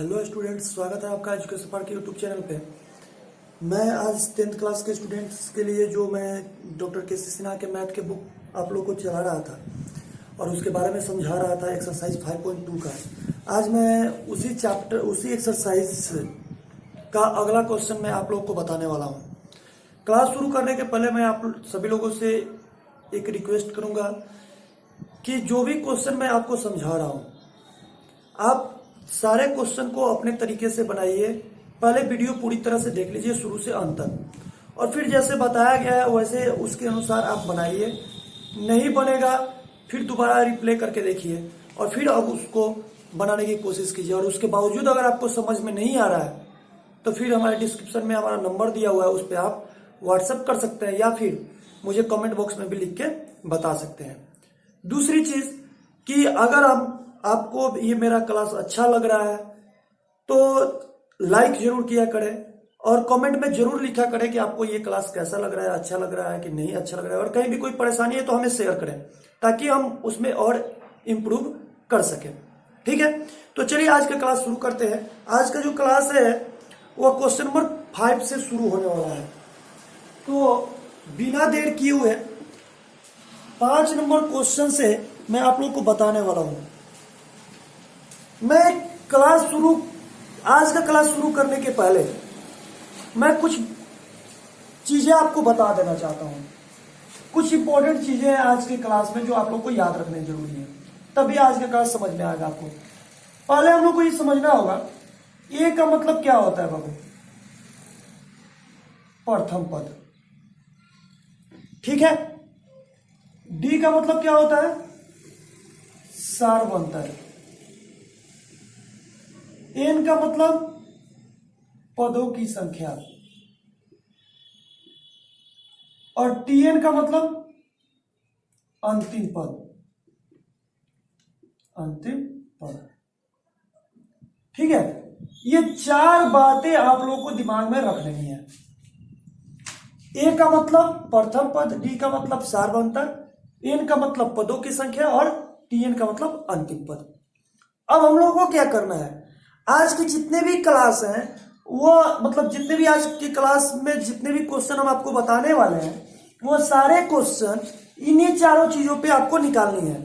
Hello students, स्वागत है आपका एजुकेशन पार्क के यूट्यूब चैनल पे। मैं आज 10th क्लास के स्टूडेंट्स के लिए जो मैं डॉक्टर के.सी. सिन्हा के मैथ के बुक आप लोग को चला रहा था और उसके बारे में समझा रहा था एक्सरसाइज 5.2 का। आज मैं उसी एक्सरसाइज का अगला क्वेश्चन मैं आप लोग को बताने वाला हूँ। क्लास शुरू करने के पहले मैं आप सभी लोगों से एक रिक्वेस्ट करूँगा कि जो भी क्वेश्चन मैं आपको समझा रहा हूँ, आप सारे क्वेश्चन को अपने तरीके से बनाइए। पहले वीडियो पूरी तरह से देख लीजिए शुरू से अंत तक, और फिर जैसे बताया गया है वैसे उसके अनुसार आप बनाइए। नहीं बनेगा फिर दोबारा रिप्ले करके देखिए और फिर अब उसको बनाने की कोशिश कीजिए। और उसके बावजूद अगर आपको समझ में नहीं आ रहा है तो फिर हमारे डिस्क्रिप्शन में हमारा नंबर दिया हुआ है, उस पर आप व्हाट्सएप कर सकते हैं या फिर मुझे कमेंट बॉक्स में भी लिख के बता सकते हैं। दूसरी चीज कि अगर आपको ये मेरा क्लास अच्छा लग रहा है तो लाइक जरूर किया करें और कमेंट में जरूर लिखा करें कि आपको ये क्लास कैसा लग रहा है, अच्छा लग रहा है कि नहीं अच्छा लग रहा है। और कहीं भी कोई परेशानी है तो हमें शेयर करें ताकि हम उसमें और इम्प्रूव कर सकें। ठीक है, तो चलिए आज का क्लास शुरू करते हैं। आज का जो क्लास है वो क्वेश्चन नंबर 5 से शुरू होने वाला है। तो बिना देर किए हुए 5 नंबर क्वेश्चन से मैं आप लोग को बताने वाला हूं। मैं आज का क्लास शुरू करने के पहले मैं कुछ चीजें आपको बता देना चाहता हूं। कुछ इंपॉर्टेंट चीजें हैं आज के क्लास में जो आप लोग को याद रखने जरूरी है, तभी आज का क्लास समझ में आएगा आपको। पहले हम लोग को ये समझना होगा ए का मतलब क्या होता है बाबू, प्रथम पद। ठीक है, डी का मतलब क्या होता है, सार्वंतर। एन का मतलब पदों की संख्या और टीएन का मतलब अंतिम पद। अंतिम पद, ठीक है। ये 4 बातें आप लोगों को दिमाग में रख लेनी है। ए का मतलब प्रथम पद, डी का मतलब सार्वंतर, एन का मतलब पदों की संख्या और टीएन का मतलब अंतिम पद। अब हम लोगों को क्या करना है, आज के जितने भी क्लास हैं वो मतलब जितने भी आज की क्लास में जितने भी क्वेश्चन हम आपको बताने वाले हैं वो सारे क्वेश्चन इन्हीं चारों चीजों पे आपको निकालनी है।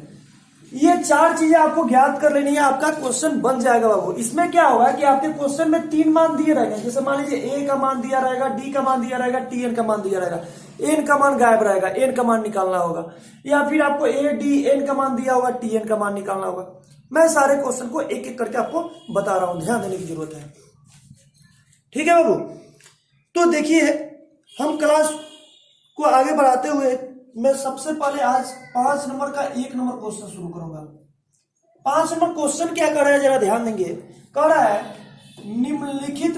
ये 4 चीजें आपको ज्ञात कर लेनी है, आपका क्वेश्चन बन जाएगा बाबू। इसमें क्या होगा कि आपके क्वेश्चन में 3 मान दिए रहेंगे। जैसे मान लीजिए ए का मान दिया रहेगा, डी का मान दिया रहेगा, टीएन का मान दिया रहेगा, एन का मान गायब रहेगा, एन का मान निकालना होगा, या फिर आपको ए डी एन का मान दिया होगा, टीएन का मान निकालना होगा। मैं सारे क्वेश्चन को एक एक करके आपको बता रहा हूं, ध्यान देने की जरूरत है। ठीक है बाबू, तो देखिए हम क्लास को आगे बढ़ाते हुए मैं सबसे पहले आज 5 नंबर का 1 नंबर क्वेश्चन शुरू करूंगा। 5 नंबर क्वेश्चन क्या कर रहा है जरा ध्यान देंगे। कह रहा है निम्नलिखित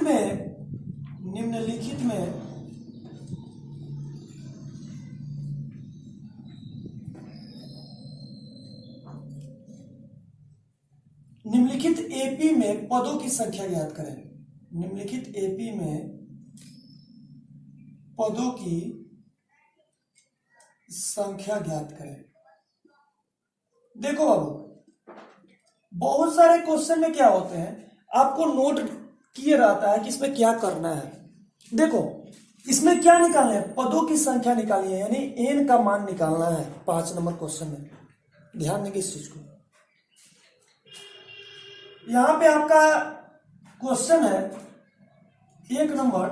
एपी में पदों की संख्या ज्ञात करें। निम्नलिखित एपी में पदों की संख्या ज्ञात करें। देखो बाबू, बहुत सारे क्वेश्चन में क्या होते हैं, आपको नोट किए रहता है कि इसमें क्या करना है। देखो इसमें क्या निकालना है, पदों की संख्या निकालनी है, यानी एन का मान निकालना है 5 नंबर क्वेश्चन में। ध्यान देंगे इस चीज को। यहां पे आपका क्वेश्चन है 1 नंबर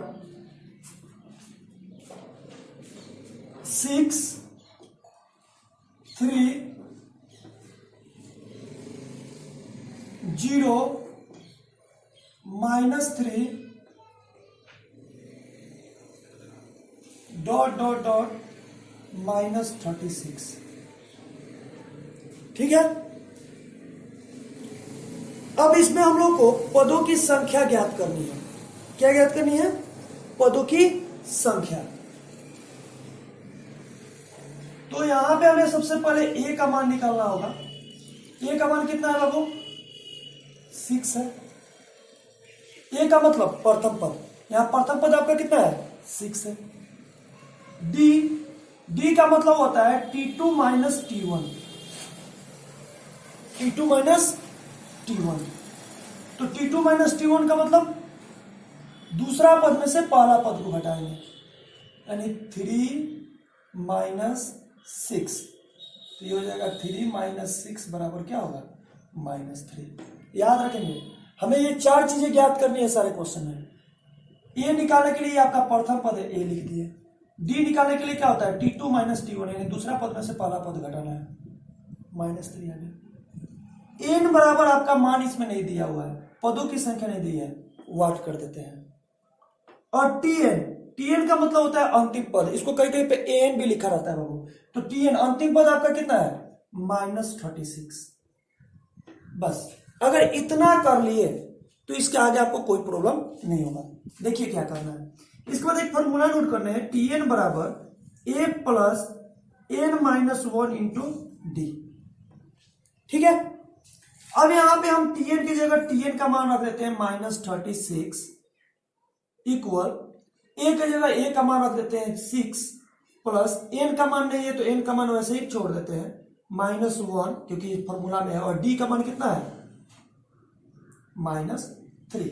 6 3 0 -3 -36। ठीक है, अब इसमें हम लोग को पदों की संख्या ज्ञात करनी है। क्या ज्ञात करनी है, पदों की संख्या। तो यहां पे हमें सबसे पहले ए का मान निकालना होगा। ए का मान कितना है बाबू, 6 है। ए का मतलब प्रथम पद, यहां प्रथम पद आपका कितना है, 6 है। डी का मतलब होता है T2 minus T1, T2 minus T1। तो T2 माइनस T1 का मतलब दूसरा पद में से पहला पद को घटाएंगे, यानी 3 माइनस 6। तो ये हो जाएगा 3 माइनस 6 बराबर क्या होगा, -3। याद रखेंगे, हमें ये चार चीजें ज्ञात करनी है सारे क्वेश्चन में। ए निकालने के लिए आपका प्रथम पद है, ए लिख दिए। डी निकालने के लिए क्या होता है, T2 माइनस T1, यानी दूसरा पद में से पहला पद घटाना है, -3 आ गया। एन बराबर आपका मान इसमें नहीं दिया हुआ है, पदों की संख्या नहीं दी है, वाट कर देते हैं। और टीएन का मतलब होता है अंतिम पद, इसको कहीं कहीं पे एन भी लिखा रहता है बाबू। तो टीएन अंतिम पद आपका कितना है, -36। बस अगर इतना कर लिए तो इसके आगे आपको कोई प्रॉब्लम नहीं होगा। देखिए क्या करना है, इसके बाद एक फॉर्मूला नोट करना है, टीएन बराबर A plus N minus 1 into D. ठीक है, अब यहां पे हम टीएन की जगह टीएन का मान रख देते हैं -36 इक्वल ए की जगह ए का मान रख देते हैं 6 प्लस एन का मान नहीं है तो एन का मान वैसे ही छोड़ देते हैं -1, क्योंकि फॉर्मूला में है, और डी का मान कितना है, -3।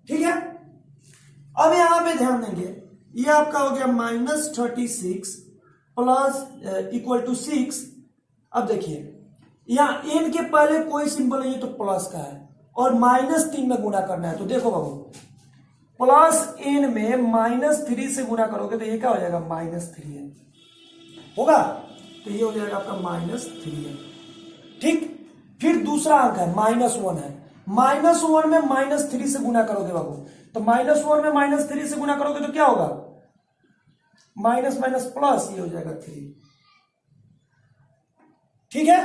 ठीक है, अब यहां पे ध्यान देंगे, ये आपका हो गया -36 प्लस इक्वल टू 6। अब देखिए यहां एन के पहले कोई सिंबल नहीं है तो प्लस का है, और -3 में गुणा करना है। तो देखो बाबू, प्लस एन में -3 से गुणा करोगे तो ये क्या हो जाएगा, -3 है, होगा। तो ये हो जाएगा आपका -3 है। ठीक, फिर दूसरा अंक है -1 है, -1 में -3 से गुणा करोगे बाबू, तो -1 में -3 से गुणा करोगे तो क्या होगा, माइनस माइनस प्लस, ये हो जाएगा 3। ठीक है,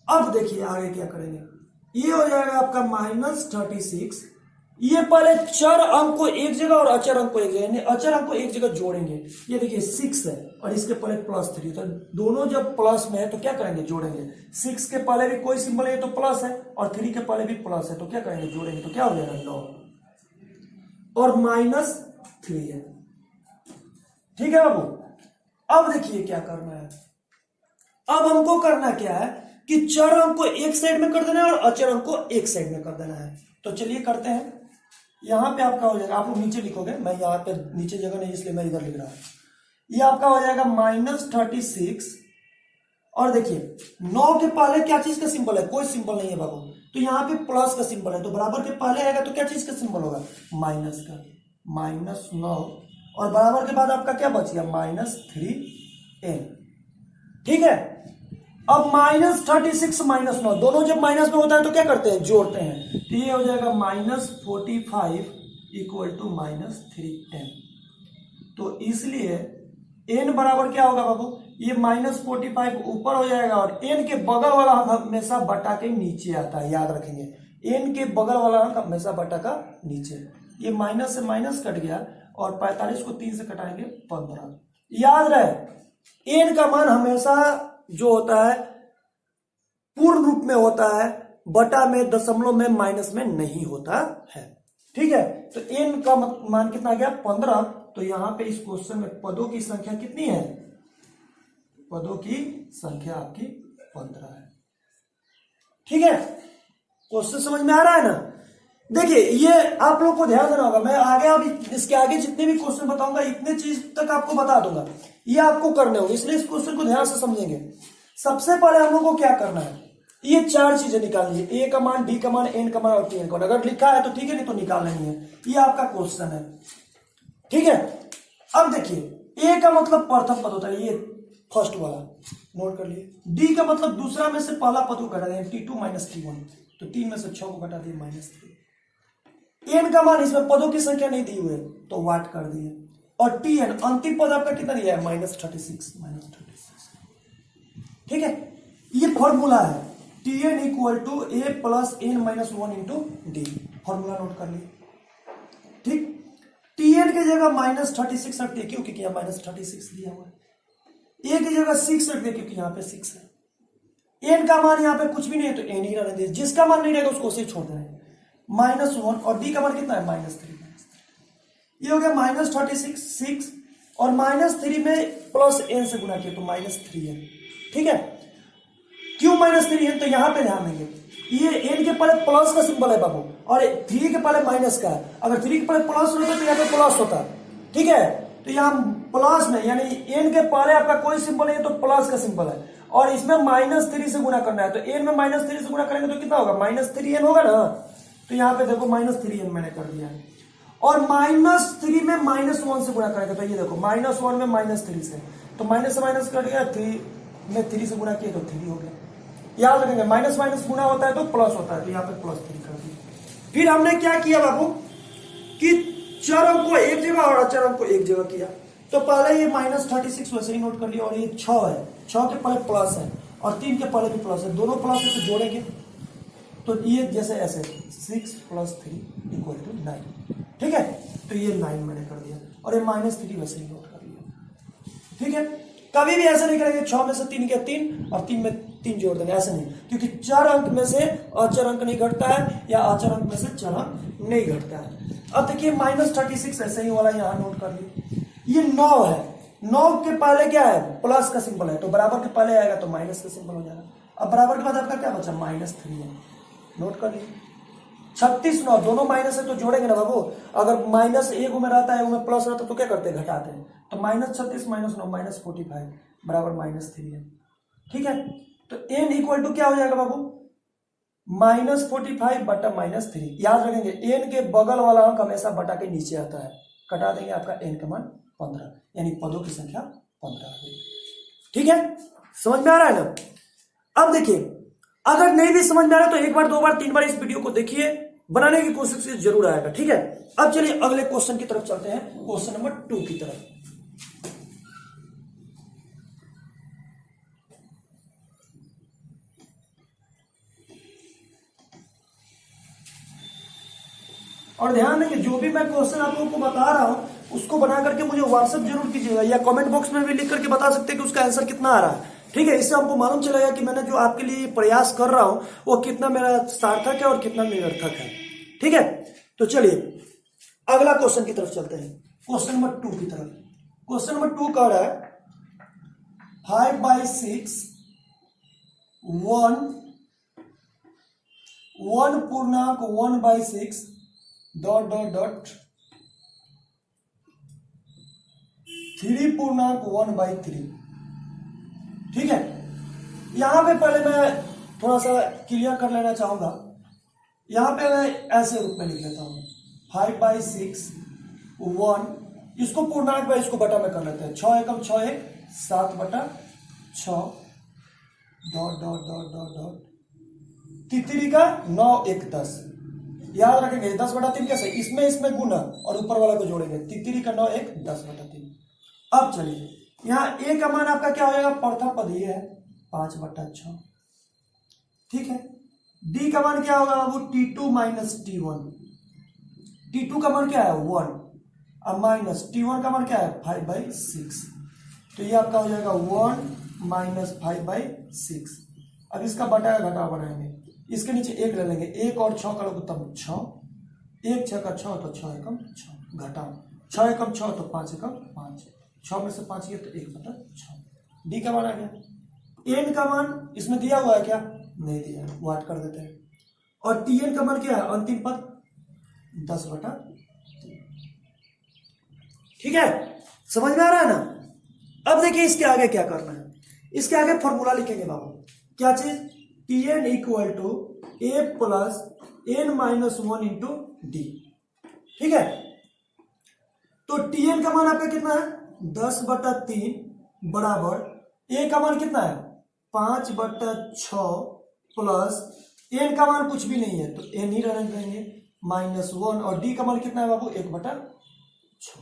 अब देखिए आगे क्या करेंगे, ये हो जाएगा आपका -36। ये पहले चर अंक को एक जगह और अचर अंक को एक जगह, यानी अचर अंक को एक जगह जोड़ेंगे। ये देखिए 6 है और इसके पहले +3, तो दोनों जब प्लस में है तो क्या करेंगे, जोड़ेंगे। 6 के पहले भी कोई सिंबल है तो प्लस है, और 3 के पहले भी प्लस है तो क्या करेंगे, जोड़ेंगे। तो क्या हो जाएगा 9 और -3 है। ठीक है बाबू, अब देखिए क्या करना है, अब हमको करना क्या है कि चर अंक को एक साइड में कर देना है और अचर अंक को एक साइड में कर देना है। तो चलिए करते हैं। यहां पे आपका हो जाएगा, आप लोग नीचे लिखोगे, मैं यहां पे नीचे जगह नहीं इसलिए मैं इधर लिख रहा हूं। ये आपका हो जाएगा -36, और देखिए 9 के पहले क्या चीज का सिंबल है, कोई सिंबल नहीं है बाबू, तो यहाँ पे प्लस का सिंबल है, तो बराबर के पहले आएगा तो क्या चीज का सिंबल होगा, माइनस का, -9, और बराबर के बाद आपका क्या बच गया, -3n। ठीक है, अब -36 -9 दोनों जब माइनस में होता है तो क्या करते हैं, जोड़ते हैं। तो ये हो जाएगा -45 इक्वल टू -3n। तो इसलिए n बराबर क्या होगा बाबू, ये -45 ऊपर हो जाएगा, और n के बगल वाला अंक हमेशा बटा के नीचे आता है, याद रखेंगे। n के बगल वाला अंक हमेशा बटा का नीचे। ये माइनस से माइनस कट गया, और 45 को 3 से कटाएंगे 15। याद रहे n का मान हमेशा जो होता है पूर्ण रूप में होता है, बटा में, दशमलव में, माइनस में नहीं होता है। ठीक है, तो n का मान कितना आ गया, 15। तो यहां पे इस क्वेश्चन में पदों की संख्या कितनी है, पदों की संख्या आपकी 15 है। ठीक है, क्वेश्चन समझ में आ रहा है ना। देखिए ये आप लोग को ध्यान देना होगा, मैं आगे अब इसके आगे जितने भी क्वेश्चन बताऊंगा इतने चीज तक आपको बता दूंगा, ये आपको करने होंगे, इसलिए इस क्वेश्चन को ध्यान से समझेंगे। सबसे पहले हम लोग को क्या करना है, ये चार चीजें निकालनी है, ए का मान, डी का मान, एन का मान और टीएन का मान। अगर लिखा है तो ठीक है, नहीं तो निकाल नहीं है। ये आपका क्वेश्चन है। ठीक है, अब देखिए ए का मतलब प्रथम पद होता है, ये फर्स्ट वाला नोट कर लिए। डी का मतलब दूसरा में से पहला पद को घटा दें, T2 माइनस T1, तो 3 में से 6 को घटा दिए, -3। एन का मान, इसमें पदों की संख्या नहीं दी हुई है तो वाट कर दिए, और टीएन अंतिम पद आपका कितना दिया है, -36। ठीक है, ये फॉर्मूला है, T N equal to A plus N minus 1 into D. Formula note कर लिए। ठीक, टीएन की जगह -36 रख दिए, क्योंकि यहाँ -36 दिया हुआ है। ए की जगह 6 रख दिए, क्योंकि यहाँ पे 6 है। एन का मान यहाँ पे कुछ भी नहीं है तो एन ही रहने दिए, जिसका मान नहीं रहेगा उसको उसे छोड़ देना है, -1, और डी का मान कितना है, -3। ये हो गया -36, 6, और -3 में प्लस एन से गुणा किया तो -3 है। ठीक है, क्यों -3 है, तो यहां पे ध्यान देंगे, ये n के पहले प्लस का सिंबल है बाबू, और 3 के पहले माइनस का है। अगर 3 के पहले प्लस होता तो यहाँ पे प्लस होता, ठीक है। तो यहाँ प्लस में यानी n के पहले आपका कोई सिंबल नहीं है तो प्लस का सिंबल है, और इसमें -3 से गुना करना है। तो n में -3 से गुना करेंगे तो कितना होगा, -3n होगा ना। तो यहाँ पे देखो -3n मैंने कर दिया है, और -3 में -1 से गुणा करेंगे तो ये देखो -1 में -3 से, तो माइनस से माइनस कट गया, 3 में 3 से गुणा किया तो 3 हो गया। याद रखेंगे माइनस माइनस गुणा होता है तो प्लस होता है, तो यहाँ पे +3 कर दिया। फिर हमने क्या किया बाबू कि चर अंक को एक जगह और अचर अंक को एक जगह किया। तो पहले ये -36 वैसे ही नोट कर लिया, और ये 6 है, 6 के पहले प्लस है और 3 के पहले भी प्लस है, दोनों प्लस है तो जोड़ेंगे तो ये जैसे ऐसे 6 + 3 = 9, ठीक है। तो ये 9 मैंने कर दिया, और ये -3 वैसे ही नोट कर लिया, ठीक है। कभी भी ऐसा नहीं करेंगे 6 में से 3 के 3 और 3 में 3 जोड़ देंगे, ऐसा नहीं, क्योंकि चर अंक में से अचर अंक नहीं घटता है या अचर अंक में से चर अंक नहीं घटता है। अब देखिए -36 ऐसे ही वाला यहाँ नोट कर ली। ये 9 है, 9 के पहले क्या है, प्लस का सिंबल है, तो बराबर के पहले आएगा तो माइनस का सिंबल हो जाएगा। अब बराबर के बाद आपका क्या बचा, -3 है, नोट कर लीजिए। 36 9 दोनों माइनस है तो जोड़ेंगे ना बाबू। अगर माइनस एक में रहता है, में प्लस रहता है तो क्या करते हैं, घटाते हैं। तो -36 - 9 -45 बराबर -3 है, ठीक है। तो n इक्वल टू क्या हो जाएगा बाबू, -45 बटा -3। याद रखेंगे n के बगल वाला अंक हमेशा बटा के नीचे आता है, कटा देंगे, आपका n का मान 15, यानी पदों की संख्या 15 है, ठीक है। समझ में आ रहा है ना। अब देखिए अगर नहीं भी समझ में आ रहा है तो एक बार, 2 बार, 3 बार इस वीडियो को देखिए, बनाने की कोशिश जरूर आएगा, ठीक है। अब चलिए अगले क्वेश्चन की तरफ चलते हैं, क्वेश्चन नंबर 2 की तरफ। और ध्यान देंगे जो भी मैं क्वेश्चन आप लोगों को बता रहा हूं उसको बना करके मुझे व्हाट्सएप जरूर कीजिएगा, या कमेंट बॉक्स में भी लिख करके बता सकते हैं कि उसका आंसर कितना आ रहा है, ठीक है। इससे हमको मालूम चलेगा कि मैंने जो आपके लिए प्रयास कर रहा हूं वो कितना मेरा सार्थक है और कितना निरर्थक है, ठीक है। तो चलिए अगला क्वेश्चन की तरफ चलते हैं, क्वेश्चन नंबर 2 की तरफ। क्वेश्चन नंबर 2 कह रहा है 5/6 1 पूर्णांक 1/6 ... 3 पूर्णांक 1/3, ठीक है। यहां पे पहले मैं थोड़ा सा क्लियर कर लेना चाहूंगा। यहां पे मैं ऐसे रूप में लिख लेता हूं 5/6 1, इसको पूर्णांक में इसको बटा में कर लेते हैं, 6 एकम 6 1 7/6 ... तितरी का 9 1 10। याद रखेंगे 10/3 कैसे, इसमें गुना और ऊपर वाला को जोड़ेंगे, तितरी का 9 1 10/3। अब चलिए यहाँ a का मान आपका क्या हो जाएगा, प्रथम पद ये है 5/6, ठीक है। d का मान क्या होगा बाबू, t2 - t1, t2 का मान क्या है 1, अब माइनस t1 का मान क्या है 5/6, तो ये आपका हो जाएगा 1 - 5/6। अब इसका बटा घटा बनाएंगे, इसके नीचे 1 ले लेंगे, 1 और 6 करोगे तब 6, 1 6 का 6 तो 6 एकम 6, घटाओ 6 एकम 6 तो 5 एकम 5, 6 में से 5 गया तो 1/6। डी का मान आ गया। एन का मान इसमें दिया हुआ है क्या, नहीं दिया है, वो 8 कर देते हैं। और टी एन का मान क्या है, अंतिम पद 10/3, ठीक है। समझ में आ रहा है ना। अब देखिए इसके आगे क्या करना है, इसके आगे फॉर्मूला लिखेंगे बाबू, क्या चीज, Tn equal to a plus n - 1 into D, ठीक है। तो Tn का मान आपका कितना है 10/3 बराबर a का मान कितना है 5/6 प्लस n का मान कुछ भी नहीं है तो n ही रहने देंगे -1, और d का मान कितना है बाबू 1/6।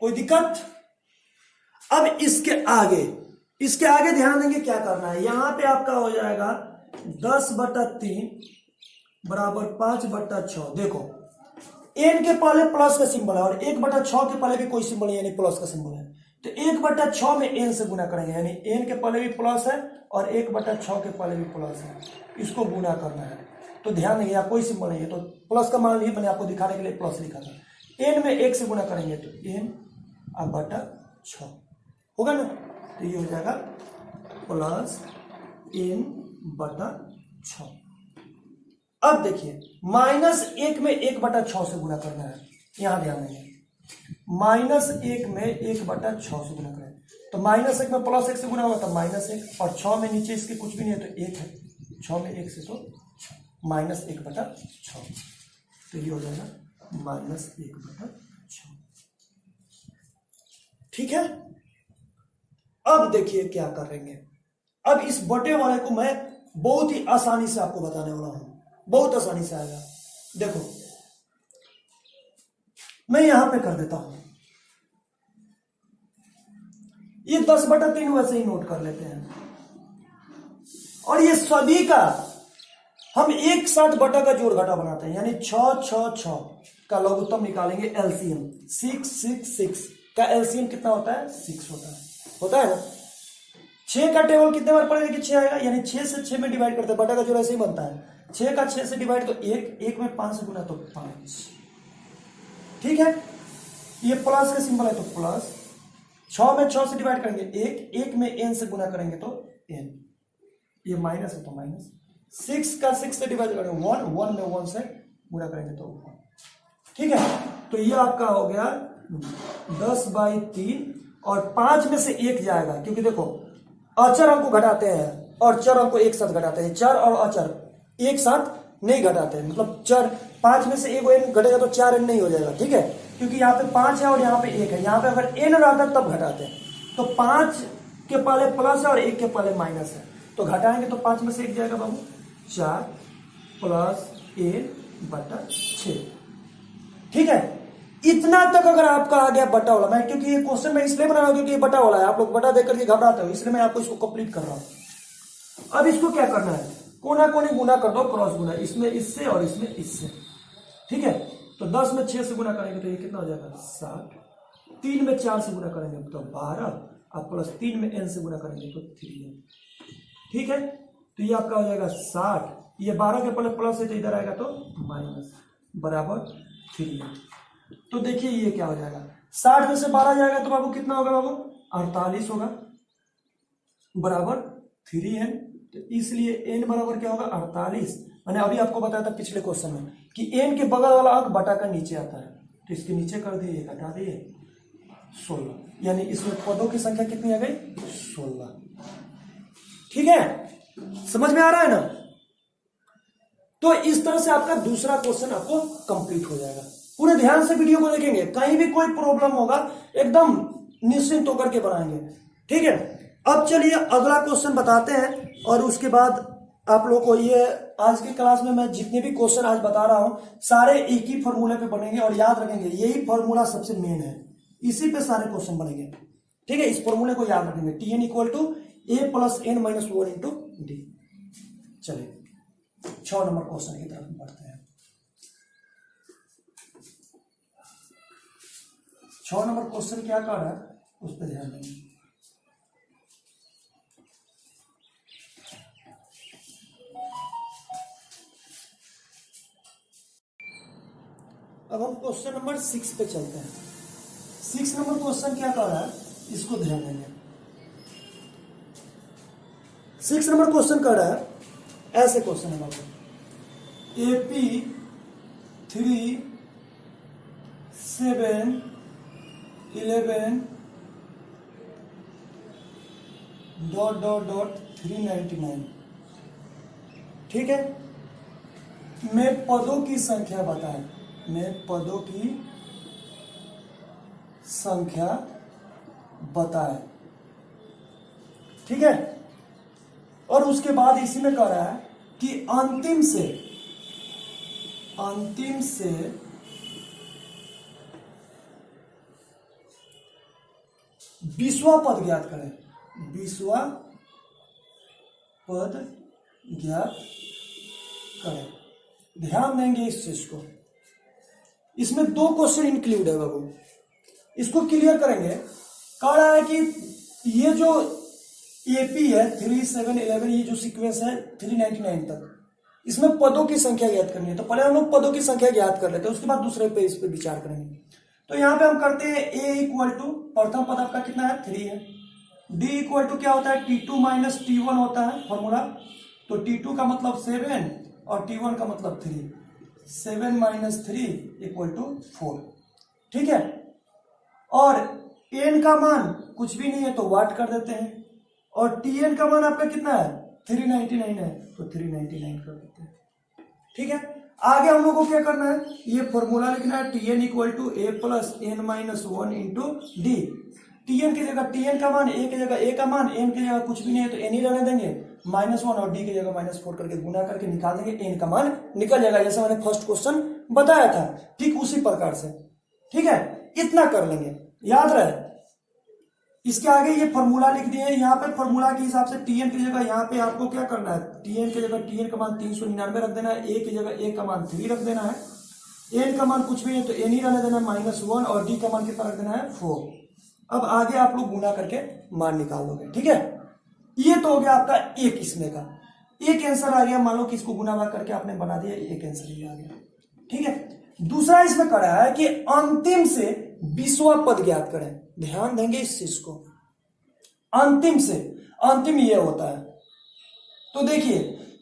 कोई दिक्कत। अब इसके आगे ध्यान देंगे क्या करना है, यहां पे आपका हो जाएगा 10/3 बराबर 5/6। देखो n के पहले प्लस का सिंबल है और 1/6 के पहले भी कोई सिंबल नहीं, यानी प्लस का सिंबल है, तो 1/6 में n से गुना करेंगे, यानी n के पहले भी प्लस है और 1/6 के पहले भी प्लस है, इसको गुना करना है। तो ध्यान देंगे यहाँ कोई सिंबल नहीं है, तो प्लस का मान नहीं, मैंने आपको दिखाने के लिए प्लस लिखा था। n में 1 से गुना करेंगे तो n/6 होगा ना, तो ये हो जाएगा +n/6। 6। अब देखिए -1 में 1/6 से गुना करना है, यहां ध्यान देंगे। -1 में 1/6 से गुना करें तो -1 में +1 से गुना होगा तो -1, और 6 में नीचे इसके कुछ भी नहीं है तो 1 है, 6 में 1 से तो -1/6, तो ये हो जाएगा -1/6। ठीक है। अब देखिए क्या करेंगे, अब इस बटे वाले को मैं बहुत ही आसानी से आपको बताने वाला हूं, बहुत आसानी से आएगा। देखो मैं यहां पे कर देता हूं, ये 10/3 वैसे ही नोट कर लेते हैं, और ये सभी का हम एक साथ बटा का जोड़ घटा बनाते हैं, यानी 6 6 6 का लघुत्तम निकालेंगे, एलसीएम 6 6 6 का एलसीएम कितना होता है? 6 होता है ना। 6 का टेबल कितने बार पढ़ेंगे कि 6 आएगा, यानी 6 से 6 में डिवाइड करते हैं, बटा का जोड़ ऐसे ही बनता है। 6 का 6 से डिवाइड तो 1 में 5 से गुना तो 5। ठीक है, ये प्लस का सिंबल है तो प्लस, 6 में 6 से डिवाइड करेंगे 1 में n से गुना करेंगे तो n, ये माइनस है तो माइनस। 6 का 6 से डिवाइड करेंगे 1 में 1 से गुना करेंगे तो 1। ठीक है, तो ये आपका हो गया 10/3, और 5 में से 1 जाएगा, क्योंकि देखो अचर अंक को घटाते हैं और चर अंक को एक साथ घटाते हैं, चर और अचर एक साथ नहीं घटाते हैं, मतलब चर 5 में से 1 n घटेगा तो 4n नहीं हो जाएगा। ठीक है, क्योंकि यहाँ पे 5 है और यहाँ पे 1 है, यहाँ पे अगर n रहता तब घटाते हैं, तो 5 के पहले प्लस है और 1 के पहले माइनस है, तो घटाएंगे तो 5 में से 1 जाएगा बाबू, 4 + 1/6। ठीक है, इतना तक अगर आपका आ गया बटा वाला, मैं क्योंकि ये क्वेश्चन मैं इसलिए बना रहा हूं क्योंकि ये बटा वाला है, आप लोग बटा देख करके घबराते हो, इसलिए मैं आपको इसको कंप्लीट कर रहा हूं। अब इसको क्या करना है, कोना कोनी गुना कर दो, क्रॉस गुना, इसमें इससे और इसमें इससे। ठीक है, तो 10 में 6 से गुना करेंगे तो ये कितना हो जाएगा? 60। 3 में 4 से गुना करेंगे तो 12, और प्लस 3 में n से गुना करेंगे तो 3n। ठीक है, तो ये आपका हो जाएगा 60, ये 12 के पहले प्लस है तो इधर आएगा तो माइनस, बराबर 3n। तो देखिए ये क्या हो जाएगा, 60 में से 12 जाएगा तो बाबू कितना होगा बाबू? 48 होगा, बराबर 3n। तो इसलिए n बराबर क्या होगा? 48। मैंने अभी आपको बताया था पिछले क्वेश्चन में कि n के बगल वाला अंक बटा का नीचे आता है, तो इसके नीचे कर दिए, घटा दिए 16, यानी इसमें पदों की संख्या कितनी आ गई? 16। ठीक है, समझ में आ रहा है ना? तो इस तरह से आपका दूसरा क्वेश्चन आपको कंप्लीट हो जाएगा। पूरे ध्यान से वीडियो को देखेंगे, कहीं भी कोई प्रॉब्लम होगा एकदम निश्चिंत होकर के बनाएंगे। ठीक है, अब चलिए अगला क्वेश्चन बताते हैं, और उसके बाद आप लोगों को ये आज की क्लास में मैं जितने भी क्वेश्चन आज बता रहा हूं सारे एक ही फॉर्मूले पे बनेंगे, और याद रखेंगे यही फॉर्मूला सबसे मेन है, इसी पे सारे क्वेश्चन बनेंगे। ठीक है, इस फॉर्मूले को याद रखेंगे, Tn = a + n - 1 × d। चलिए 6 नंबर क्वेश्चन की तरफ बढ़ते हैं। 6 नंबर क्वेश्चन क्या कर रहा है उस पर ध्यान देंगे। अब हम क्वेश्चन नंबर 6 पे चलते हैं। 6 नंबर क्वेश्चन क्या कर रहा है, इसको ध्यान देंगे। 6 नंबर क्वेश्चन कर रहा है, ऐसे क्वेश्चन है बाबू, AP 3 7 11 ... 399। ठीक है, मैं पदों की संख्या बताएं, मैं पदों की संख्या बताएं। ठीक है, और उसके बाद इसी में कह रहा है कि अंतिम से 20वां पद ज्ञात करें, 20वां पद ज्ञात करें। ध्यान देंगे इस चीज को, इसमें 2 क्वेश्चन इंक्लूड है बाबू, इसको क्लियर करेंगे। कह रहा है कि ये जो एपी है 3 7 11, ये जो सीक्वेंस है 399 तक, इसमें पदों की संख्या ज्ञात करनी है। तो पहले हम लोग पदों की संख्या ज्ञात कर लेते हैं, उसके बाद दूसरे पे इस पे विचार करेंगे। तो यहां पे हम करते हैं a = प्रथम पद आपका कितना है? 3 है। d = क्या होता है? T2 - T1 होता है फॉर्मूला, तो T2 का मतलब 7 और T1 का मतलब 3, 7 माइनस 3 इक्वल टू 4। ठीक है, और n का मान कुछ भी नहीं है तो वाट कर देते हैं, और Tn का मान आपका कितना है 399 है, तो 399 कर देते हैं। ठीक है, आगे हम लोग को क्या करना है, ये फॉर्मूला लिखना है, Tn equal to a plus N minus 1 into D. Tn की जगह Tn का मान, a की जगह a का मान, n की जगह कुछ भी नहीं है तो n ही रहने देंगे, -1 और d की जगह -4 करके गुना करके निकाल देंगे, n का मान निकल जाएगा, जैसे मैंने फर्स्ट क्वेश्चन बताया था, ठीक उसी प्रकार से। ठीक है, इतना कर लेंगे, याद रहे। इसके आगे ये फॉर्मूला लिख दिए, यहाँ पे फॉर्मूला के हिसाब से Tn की जगह यहाँ पे आपको क्या करना है, Tn की जगह Tn का मान 399 रख देना है, a की जगह a का मान 3 रख देना है, n का मान कुछ भी है तो n ही रहने देना है -1, और d का मान कितना रख देना है 4। अब आगे आप लोग गुना करके मान निकाल लोगे। ठीक है, ये तो हो गया आपका एक इसमें का, एक आंसर आ गया। मान लो कि इसको गुना भाग करके आपने बना दिया, एक आंसर ये आ गया। ठीक है, दूसरा इसमें करा है कि अंतिम से 20वां पद ज्ञात करें, ध्यान देंगे इस चीज को, अंतिम से, अंतिम ये होता है। तो देखिए,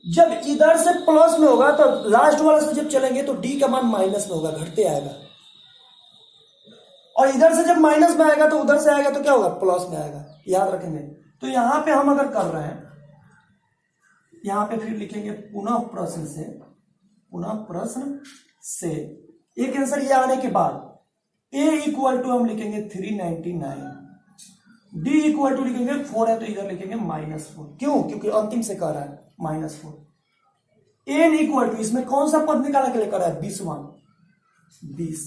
जब इधर से प्लस में होगा तो लास्ट वाला से जब चलेंगे तो डी का मान माइनस में होगा, घटते आएगा, और इधर से जब माइनस में आएगा तो उधर से आएगा तो क्या होगा, प्लस में आएगा, याद रखेंगे। तो यहां पे हम अगर कर रहे हैं, यहां पे फिर लिखेंगे पुनः प्रश्न से, पुनः प्रश्न से, एक आंसर ये आने के बाद a इक्वल टू हम लिखेंगे 399, d इक्वल टू लिखेंगे 4 है तो इधर लिखेंगे -4, क्यों, क्योंकि अंतिम से कर रहा है -4। n इक्वल टू, इसमें कौन सा पद निकालने के लिए कर रहा है, 20वां, 20।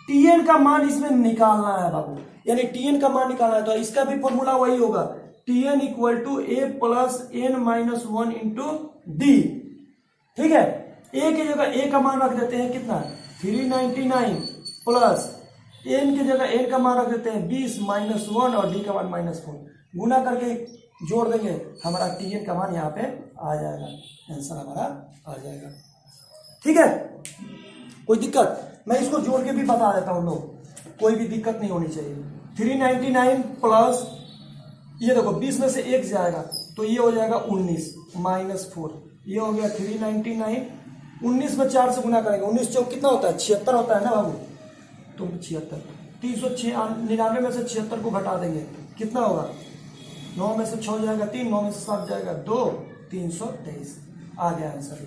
Tn का मान इसमें निकालना है बाबू, यानी Tn का मान निकालना है, तो इसका भी फॉर्मूला वही होगा, Tn equal to a plus N minus 1 into D. ठीक है, a की जगह a का मान रख देते हैं कितना, 399 प्लस n की जगह n का मान रख देते हैं 20 -1 और d का मान -4, गुना करके जोड़ देंगे, हमारा Tn का मान यहाँ पे आ जाएगा, आंसर हमारा आ जाएगा। ठीक है, कोई दिक्कत, मैं इसको जोड़ के भी बता देता हूं लोग, कोई भी दिक्कत नहीं होनी चाहिए। 399 प्लस ये देखो 20 में से 1 जाएगा तो ये हो जाएगा 19 -4, ये हो गया 399, 19 में 4 से गुना करेंगे, 19 चौक कितना होता है, 76 होता है ना बाबू, तो 76, 399 में से 76 को घटा देंगे, कितना होगा, 9 में से 6 जाएगा 3, 9 में से 7 जाएगा 2, 323, आ गया आंसर।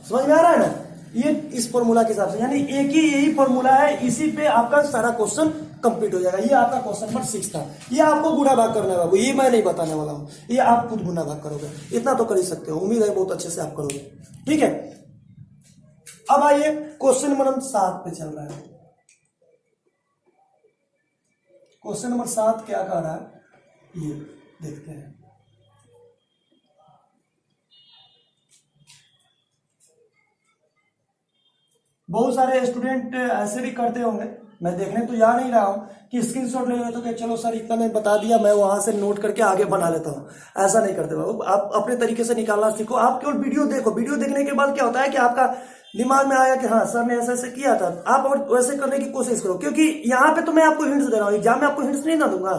समझ में आ रहा है ना, ये इस फॉर्मूला के हिसाब से, यानी एक ही यही फॉर्मूला है, इसी पे आपका सारा क्वेश्चन कंप्लीट हो जाएगा। ये आपका क्वेश्चन नंबर 6 था, ये आपको गुणा भाग करना है बाबू, ये मैं नहीं बताने वाला हूं, ये आप खुद गुणा भाग करोगे, इतना तो कर ही सकते हो, उम्मीद है बहुत अच्छे से आप करोगे। ठीक है, अब आइए क्वेश्चन नंबर 7 पे चल रहा है। क्वेश्चन नंबर 7 क्या कह रहा है, ये देखते हैं। बहुत सारे स्टूडेंट ऐसे भी करते होंगे, मैं देखने तो जा नहीं रहा हूं कि स्क्रीनशॉट ले लेते हो कि चलो सर इतना मैं बता दिया, मैं वहां से नोट करके आगे बना लेता हूं, ऐसा नहीं करते बाबू, आप अपने तरीके से निकालना सीखो। आप केवल वीडियो देखो, वीडियो देखने के बाद क्या होता है कि आपका दिमाग में आया कि हाँ सर ने ऐसा ऐसे किया था, आप और वैसे करने की कोशिश करो, क्योंकि यहाँ पे तो मैं आपको हिंट्स दे रहा हूँ, एग्जाम में आपको हिंट्स नहीं ना दूंगा,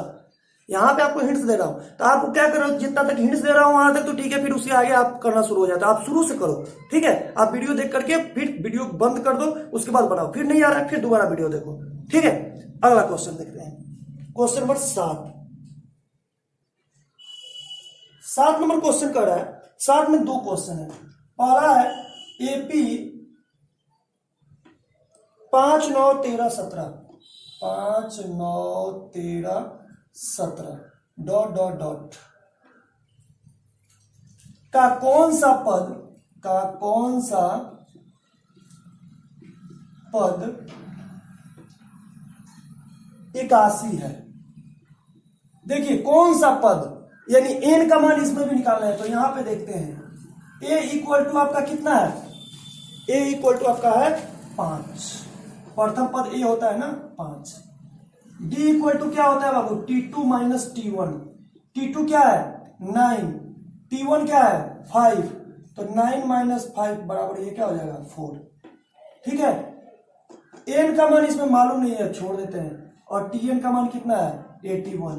यहाँ पे आपको हिंट्स दे रहा हूं, तो आपको क्या करो, जितना तक हिंट्स दे रहा हूं वहां तक तो ठीक है, फिर उसके आगे आप करना शुरू हो जाता है, आप शुरू से करो। ठीक है, आप वीडियो देख करके फिर वीडियो बंद कर दो, उसके बाद बनाओ, फिर नहीं आ रहा है फिर दोबारा वीडियो देखो। ठीक है, अगला क्वेश्चन देखते हैं, क्वेश्चन नंबर 7 नंबर क्वेश्चन कर रहा है। 7 में 2 क्वेश्चन है, पहला है एपी 5 9 13 17, 5 9 13 17 ... का कौन सा पद 81 है। देखिए कौन सा पद, यानी एन का मान इसमें भी निकालना है, तो यहां पे देखते हैं ए इक्वल टू आपका कितना है, ए इक्वल टू आपका है 5, प्रथम पद ए होता है ना 5। डी इक्वल टू क्या होता है बाबू, T2 माइनस T1, T2 क्या है 9, T1 क्या है 5, तो 9 माइनस 5 बराबर ये क्या हो जाएगा 4। ठीक है, एन का मान इसमें मालूम नहीं है, छोड़ देते हैं, और Tn का मान कितना है 81,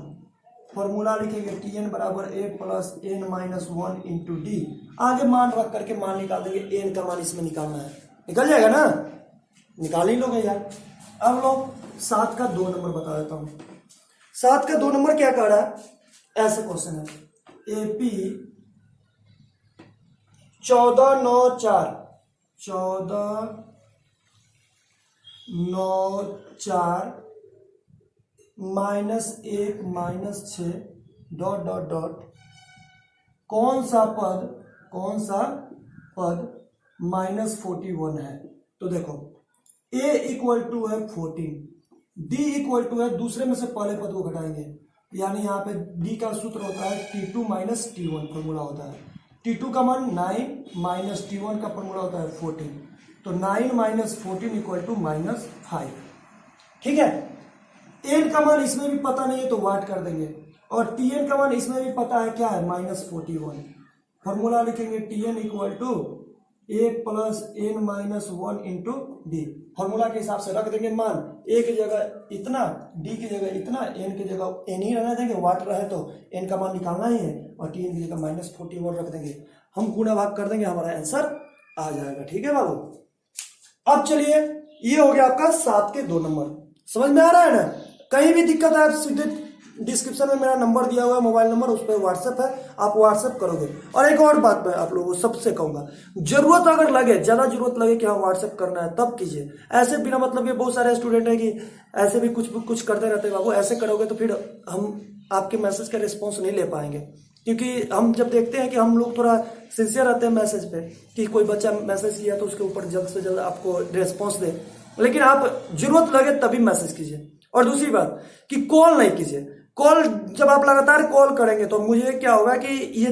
फॉर्मूला लिखेंगे Tn बराबर a plus n minus 1 into D. आगे मान रख करके मान निकाल देंगे, n का मान इसमें निकालना है, निकल जाएगा ना, निकाल ही लोगे यार। अब लोग 7 का 2 नंबर बता देता हूं। 7 का 2 नंबर क्या कह रहा है, ऐसे क्वेश्चन है, एपी 14 9 4 14 9 4 -1 -6 डॉट डॉट डॉट कौन सा पद -41 है। तो देखो a इक्वल टू है 14, d इक्वल टू है, दूसरे में से पहले पद को घटाएंगे, यानी यहाँ पे d का सूत्र होता है t2 माइनस t1 फॉर्मूला होता है। t2 का मान 9 माइनस t1 का फॉर्मूला होता है 14, तो 9 माइनस 14 इक्वल टू -5। ठीक है, n का मान इसमें भी पता नहीं है तो वाट कर देंगे, और tn का मान इसमें भी पता है क्या है -41। फॉर्मूला लिखेंगे Tn equal to a plus n minus 1 into D. Formula के हिसाब से रख देंगे मान, a की जगह इतना, d की जगह इतना, n की जगह n ही रहने देंगे, वाट रहे तो n का मान निकालना ही है, और tn की जगह -41 रख देंगे। हम गुणा भाग कर देंगे, हमारा आंसर आ जाएगा। ठीक है बाबू, अब चलिए ये हो गया आपका 7 के 2 नंबर। समझ में आ रहा है ना, कहीं भी दिक्कत है आप सीधे डिस्क्रिप्शन में मेरा नंबर दिया हुआ है, मोबाइल नंबर, उस पर व्हाट्सएप है, आप व्हाट्सएप करोगे। और एक और बात मैं आप लोगों को सबसे कहूंगा, जरूरत अगर लगे, ज्यादा जरूरत लगे कि हाँ व्हाट्सएप करना है तब कीजिए। ऐसे बिना मतलब के बहुत सारे स्टूडेंट हैं कि ऐसे भी कुछ करते रहते हैं बाबू, ऐसे करोगे तो फिर हम आपके मैसेज का रिस्पॉन्स नहीं ले पाएंगे, क्योंकि हम जब देखते हैं कि हम लोग थोड़ा सिंसियर रहते हैं मैसेज पे, कि कोई बच्चा मैसेज किया तो उसके ऊपर जल्द से जल्द आपको रिस्पॉन्स दे, लेकिन आप जरूरत लगे तभी मैसेज कीजिए। और दूसरी बात कि कॉल नहीं कीजिए। कॉल जब आप लगातार कॉल करेंगे तो मुझे क्या होगा कि ये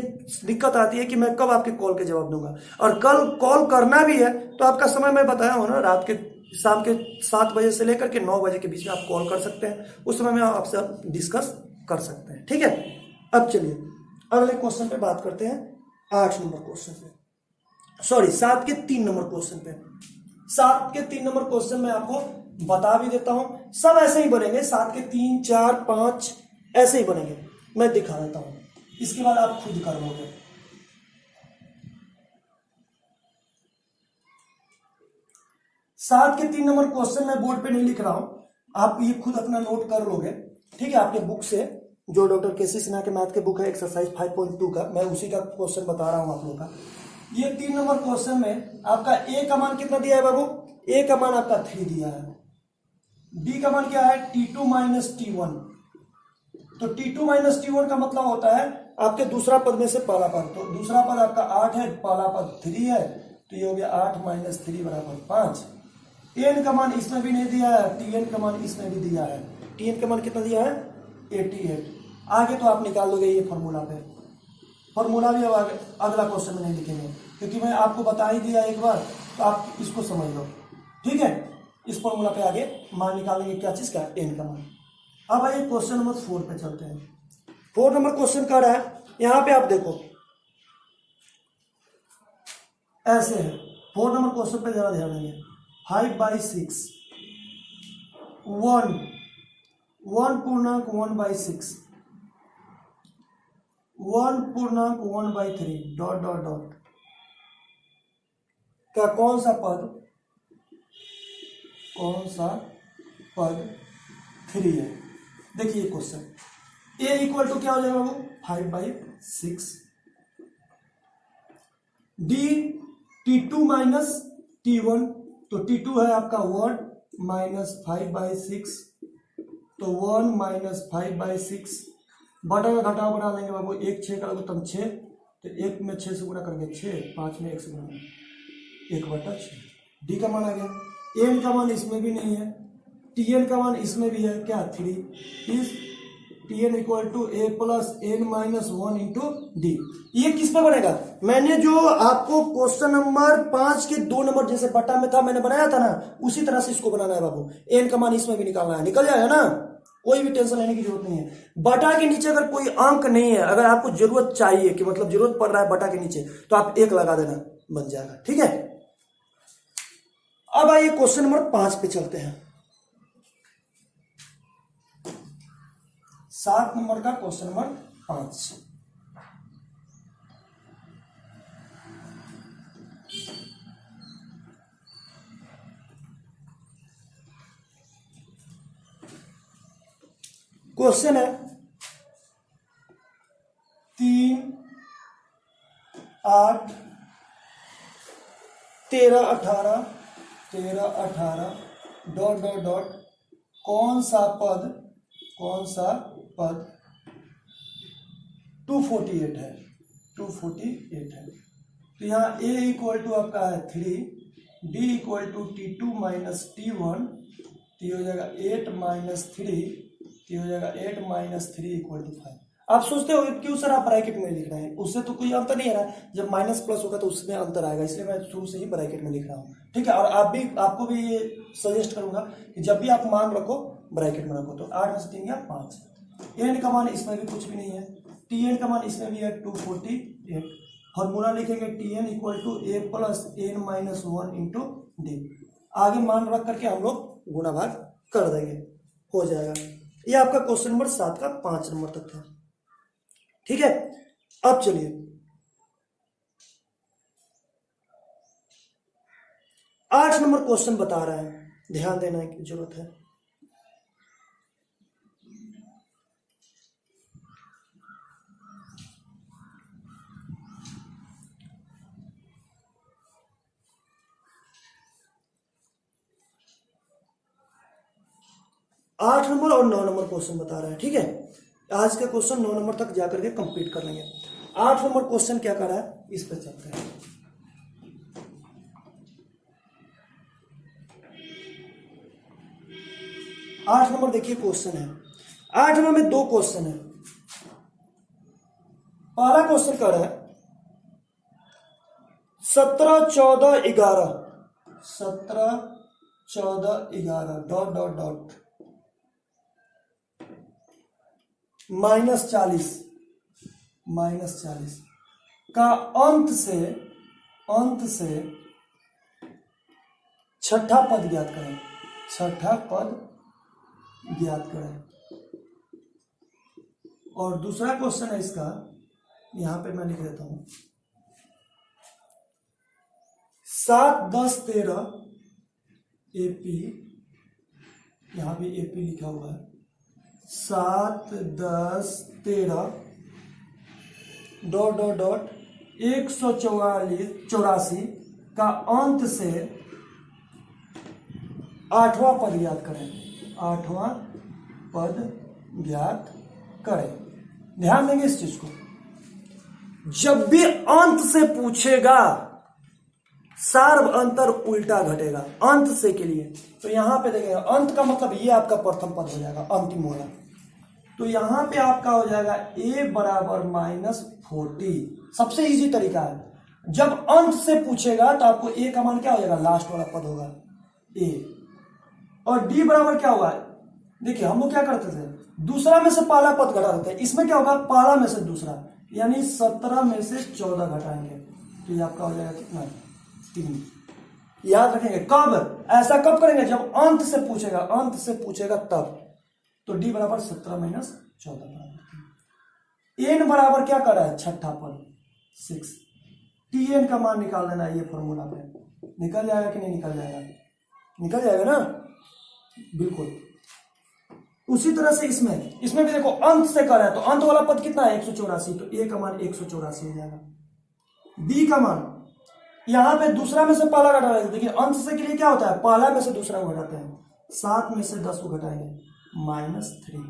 दिक्कत आती है कि मैं कब आपके कॉल के जवाब दूंगा, और कल कॉल करना भी है तो आपका समय मैं बताया हूं ना, रात के शाम के 7 बजे से लेकर के 9 बजे के बीच में आप कॉल कर सकते हैं, उस समय में आपसे डिस्कस कर सकते हैं। ठीक है, अब चलिए अगले क्वेश्चन पे बात करते हैं, 8 नंबर क्वेश्चन पे, सॉरी 7 के 3 नंबर क्वेश्चन पे। 7 के 3 नंबर क्वेश्चन में आपको बता भी देता हूं, सब ऐसे ही बनेंगे, 7 के 3 4 5 ऐसे ही बनेंगे, मैं दिखा देता हूं, इसके बाद आप खुद कर लोगे। 7 के 3 नंबर क्वेश्चन मैं बोर्ड पे नहीं लिख रहा हूं, आप ये खुद अपना नोट कर लोगे। ठीक है, आपके बुक से, जो डॉक्टर केसी सिन्हा के मैथ के बुक है एक्सरसाइज 5.2 का, मैं उसी का क्वेश्चन बता रहा हूं आप लोग का। ये 3 नंबर क्वेश्चन में आपका a का मान कितना दिया है बाबू, a का मान आपका 3 दिया है, b का मान क्या है t2 माइनस t1, तो t2 माइनस t1 का मतलब होता है आपके दूसरा पद में से पहला पद, तो दूसरा पद आपका 8 है, पहला पद 3 है, तो ये हो गया 8 माइनस 3 बराबर 5। n का मान इसमें भी नहीं दिया है, tn का मान इसमें भी दिया है, tn का मान कितना दिया है 88। आगे तो आप निकाल दोगे ये फॉर्मूला पे, फॉर्मूला भी अब आगे अगला क्वेश्चन में नहीं लिखेंगे, क्योंकि मैं आपको बता ही दिया एक बार, तो आप इसको समझ लो। ठीक है, इस फॉर्मूला पे आगे मान निकालेंगे, क्या चीज का, n का मान। अब आइए क्वेश्चन नंबर 4 पे चलते हैं। 4 नंबर क्वेश्चन कर रहा है, यहां पे आप देखो ऐसे है, 4 नंबर क्वेश्चन पे जरा ध्यान देंगे। 5/6 1 पूर्णांक 1/6 1 पूर्णांक 1/3 डॉट डॉट डॉट का कौन सा पद 3 है। देखिए क्वेश्चन, a इक्वल टू क्या हो जाएगा बाबू 5/6, d t2 माइनस t1, तो t2 है आपका 1 माइनस 5/6, तो 1 माइनस 5/6, बटा का घटाव बना लेंगे बाबू, 1 6 का तब 6, तो 1 में 6 से गुणा करेंगे 6, 5 में 1 से गुणा 1/6, डी का मान आ गया। एन का मान इसमें भी नहीं है, टीएन का मान इसमें भी है क्या 3, इस T N equal to A plus N minus 1 into D. ये किस पे बनेगा, मैंने जो आपको क्वेश्चन नंबर 5 के 2 नंबर जैसे बटा में था मैंने बनाया था ना, उसी तरह से इसको बनाना है बाबू। एन का मान इसमें भी निकालना है, निकल जाएगा ना, कोई भी टेंशन लेने की जरूरत नहीं है। बटा के नीचे अगर कोई अंक नहीं है, अगर आपको जरूरत चाहिए कि मतलब जरूरत पड़ रहा है बटा के नीचे, तो आप 1 लगा देना, बन जाएगा। ठीक है, अब आइए क्वेश्चन नंबर 5 पे चलते हैं। 7 नंबर का क्वेश्चन नंबर 5। क्वेश्चन है 3, 8, 13, 18 डॉट डॉट डॉट कौन सा पद 248 है। 248 है। तो यहाँ a इक्वल टू आपका है 3, d equal to T2 minus T1, तो ये हो जाएगा 8 माइनस 3, ये हो जाएगा 8 माइनस 3 इक्वल टू 5। आप सोचते हो क्यों सर आप ब्रैकेट में लिख रहे हैं, उससे तो कोई अंतर नहीं आ रहा है, जब माइनस प्लस होगा तो उसमें अंतर आएगा, इसलिए मैं शुरू से ही ब्रैकेट में लिख रहा हूँ। ठीक है, और आपको भी ये सजेस्ट करूंगा कि जब भी आप मान रखो ब्रैकेट में रखो। तो 8 में से 3 या 5। एन का मान इसमें भी कुछ भी नहीं है, टी एन का मान इसमें भी है 248। फॉर्मूला लिखेंगे T N equal to A plus N minus 1 into D. आगे मान रख करके हम लोग गुणा भाग कर देंगे, हो जाएगा। ये आपका क्वेश्चन नंबर 7 का 5 नंबर तक था। ठीक है, अब चलिए 8 नंबर क्वेश्चन बता रहा है, ध्यान देना की जरूरत है। आठ नंबर और 9 नंबर क्वेश्चन बता रहा है। ठीक है, आज का क्वेश्चन 9 नंबर तक जाकर के कंप्लीट कर लेंगे। 8 नंबर क्वेश्चन क्या कर रहा है, इस पर चलते हैं। आठ नंबर देखिए क्वेश्चन है। 8 नंबर में 2 क्वेश्चन है। पहला क्वेश्चन कर रहा है 17, 14, 11 डॉट डॉट डॉट -40 का अंत से छठा पद ज्ञात करें। और दूसरा क्वेश्चन है इसका, यहां पे मैं लिख देता हूं 7, 10, 13 एपी, यहां भी एपी लिखा हुआ है। 7, 10, 13 डॉट डॉट डॉट 184 का अंत से 8वां पद ज्ञात करें। 8वां पद ज्ञात करें। ध्यान देंगे इस चीज को, जब भी अंत से पूछेगा सार्व अंतर उल्टा घटेगा। अंत से के लिए तो यहां पे देखिएगा, अंत का मतलब ये आपका प्रथम पद हो जाएगा, अंतिम वाला। तो यहां पे आपका हो जाएगा a बराबर -40। सबसे इजी तरीका है, जब अंत से पूछेगा तो आपको a का मान क्या हो जाएगा, लास्ट वाला पद होगा a। और d बराबर क्या होगा, देखिए हम लोग क्या करते थे, दूसरा में से पहला पद घटा देते हैं। इसमें क्या होगा, पहला में से दूसरा, यानी 17 में से 14 घटाएंगे तो ये आपका हो जाएगा कितना, 3। याद रखेंगे कब, ऐसा कब करेंगे, जब अंत से पूछेगा तब। तो d बराबर 17 माइनस 14 बराबर n बराबर क्या कर रहा है, छठा पद 6। tn का मान निकाल देना है, ये फॉर्मूला पे निकल जाएगा कि नहीं निकल जाएगा, निकल जाएगा ना, बिल्कुल। उसी तरह से इसमें भी देखो अंत से कर रहा है, तो अंत वाला पद कितना है 184, तो a का मान 184 हो जाएगा। b का मान यहां पे दूसरा में से पहला घटा रहे हैं, देखिए अंत से के लिए क्या होता है, पहला में से दूसरा को घटाते हैं। 7 में से 10 को घटाएंगे -3।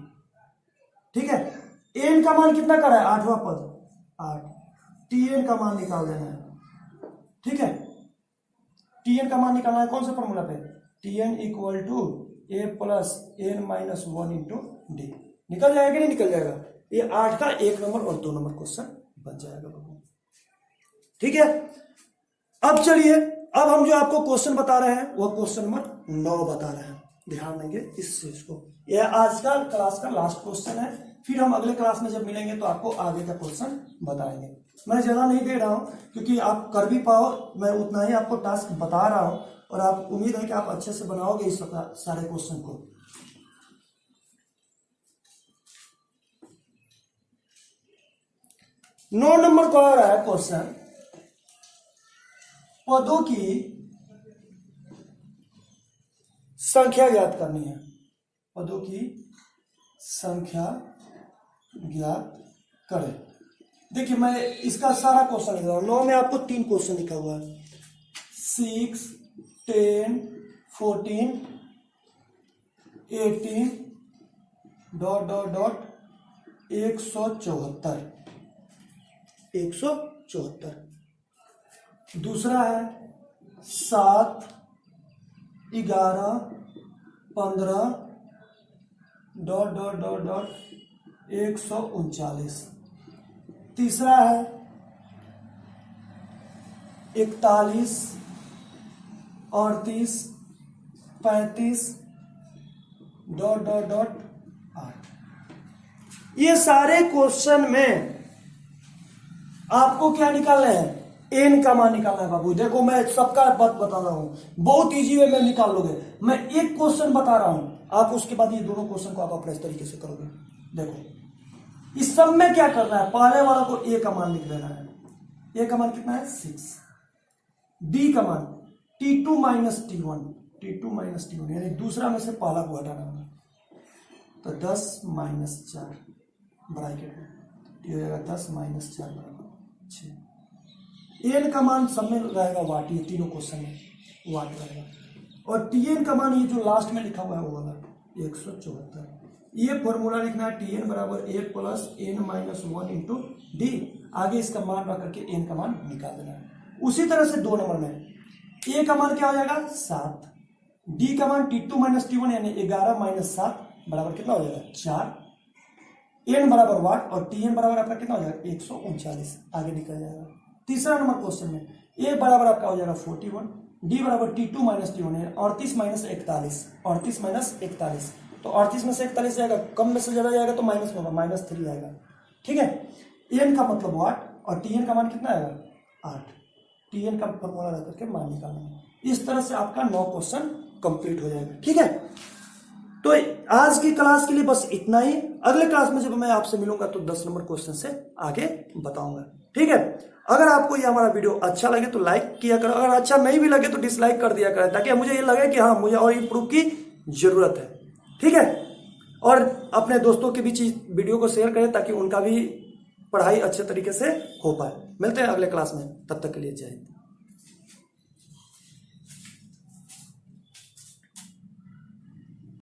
ठीक है, n का मान कितना कर रहा है, 8वां पद 8। tn का मान निकाल देना है। ठीक है, tn का मान निकालना है कौन से फॉर्मूला पे, tn equal to a plus n minus 1 into D. निकल जाएगा कि नहीं निकल जाएगा, ये 8 का 1 नंबर और 2 नंबर क्वेश्चन बन जाएगा। ठीक है, अब चलिए, अब हम जो आपको क्वेश्चन बता रहे हैं वह क्वेश्चन नंबर 9 बता रहे हैं। ध्यान देंगे इस चीज को, यह आज का क्लास का लास्ट क्वेश्चन है। फिर हम अगले क्लास में जब मिलेंगे तो आपको आगे का क्वेश्चन बताएंगे। मैं ज्यादा नहीं दे रहा हूं क्योंकि आप कर भी पाओ, मैं उतना ही आपको टास्क बता रहा हूं, और आप उम्मीद है कि आप अच्छे से बनाओगे इस सारे क्वेश्चन को। 9 नंबर को आ रहा है क्वेश्चन, पदों की संख्या ज्ञात करनी है। पदों की संख्या ज्ञात करें। देखिए मैं इसका सारा क्वेश्चन लिख रहा हूं। 9 में आपको 3 क्वेश्चन लिखा हुआ है, 6, 10, 14, 18 ... 174। 174। दूसरा है 7, 11, 15 ... 139। तीसरा है 41, 38, 35 ... 8। ये सारे क्वेश्चन में आपको क्या निकालना है, एन का मान निकालना है बाबू। देखो मैं सबका बात बता रहा हूं, बहुत इजी वे में निकाल लोगे। मैं एक क्वेश्चन बता रहा हूं, आप उसके बाद ये दोनों क्वेश्चन को आप अपने इस तरीके से करोगे। देखो इस सब में क्या करना है, पहले वाला को ए का मान लिख देना है। ए का मान कितना है 6, डी का मान T2 minus T1, T2 minus T1 यानी दूसरा में से पहला को हटाना होगा। तो 10 माइनस 4 ब्रैकेट में ये हो जाएगा 10 माइनस 4 बराबर 6। एन का मान सब में रहेगा वाट, ये तीनों क्वेश्चन में वाट रहेगा। और टीएन का मान ये जो लास्ट में लिखा हुआ है वो वाला 174। ये फॉर्मूला लिखना है, टीएन बराबर 1 plus N minus 1 into D. आगे इसका मान रख करके एन का मान निकाल देना है। उसी तरह से 2 नंबर में ए का मान क्या हो जाएगा 7, डी का मान T2 माइनस T1 यानी 11 माइनस 7 बराबर कितना हो जाएगा 4। एन बराबर वाट और टीएन बराबर आपका कितना हो जाएगा 139। आगे निकल जाएगा। तीसरा नंबर क्वेश्चन में ए बराबर आपका हो जाएगा 41, डी बराबर T2 माइनस T1 है 38 माइनस 41, 38 माइनस 41। तो 38 में से 41 जाएगा, कम में से ज्यादा जाएगा तो माइनस में होगा, -3 आएगा। ठीक है, एन का मतलब वाट और टीएन का मान कितना आएगा 8। टीएन का फॉर्मूला रख करके मान निकालना है। इस तरह से आपका 9 क्वेश्चन कंप्लीट हो जाएगा। ठीक है, तो आज की क्लास के लिए बस इतना ही। अगले क्लास में जब मैं आपसे मिलूंगा तो 10 नंबर क्वेश्चन से आगे बताऊंगा। ठीक है, अगर आपको ये हमारा वीडियो अच्छा लगे तो लाइक किया करो, अगर अच्छा नहीं भी लगे तो डिसलाइक कर दिया करें, ताकि मुझे ये लगे कि हाँ मुझे और इम्प्रूव की जरूरत है। ठीक है, और अपने दोस्तों के बीच वीडियो को शेयर करें ताकि उनका भी पढ़ाई अच्छे तरीके से हो पाए। मिलते हैं अगले क्लास में, तब तक के लिए जय हिंद।